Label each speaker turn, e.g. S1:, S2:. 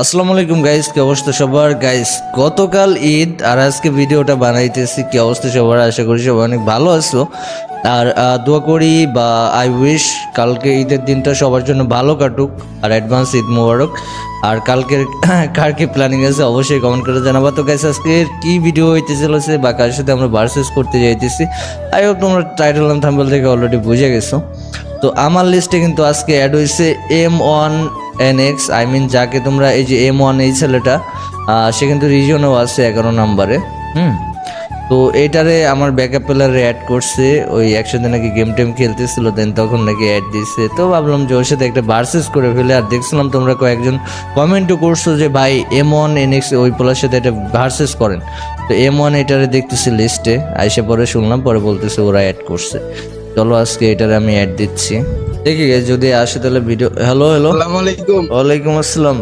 S1: আসসালামু আলাইকুম গাইস, কি অবস্থা সবার? গাইস, গতকাল ঈদ আর আজকে ভিডিওটা বানাইতেছি। কি অবস্থা সবার? আশা করি সবাই অনেক ভালো আছো। আর দোয়া করি বা আই উইশ কালকে ঈদের দিনটা সবার জন্য ভালো কাটুক। আর অ্যাডভান্স ঈদ মোবারক। আর কালকের কার কি প্ল্যানিং আছে অবশ্যই কমেন্ট করে জানাবা। তো গাইস, আজকের কি ভিডিও হইতে চলেছে বা কার সাথে আমরা ভার্সেস করতে যাইতেছি, আই হোপ তোমরা টাইটেল এন্ড থাম্বনেল থেকে অলরেডি বুঝে গেছো। তো আমার লিস্টে কিন্তু আজকে অ্যাড হয়েছে M1NX, আই মিন যাকে তোমরা এই যে M1, এই ছেলেটা সে কিন্তু রিজনেও আছে 11 নম্বরে। তো এইটারে আমার ব্যাকআপ প্লেয়ারে অ্যাড করছে, ওই একসাথে নাকি গেম টেম খেলতেছিল, দেন তখন নাকি অ্যাড দিচ্ছে। তো ভাবলাম যে ওর সাথে একটা ভার্সেস করে ফেলে। আর দেখছিলাম তোমরা কয়েকজন কমেন্টও করছো যে ভাই M1NX ওই প্লেয়ার সাথে একটা ভার্সেস করেন। তো M1 এটারে দেখতেছি লিস্টে, আইসে পরে শুনলাম, পরে বলতেছে ওরা অ্যাড করছে। চলো আজকে এটারে আমি অ্যাড দিচ্ছি, দেখি যদি আসে তাহলে ভিডিও। হ্যালো হ্যালো,
S2: আসসালামু আলাইকুম।
S1: ওয়ালাইকুম আসসালাম।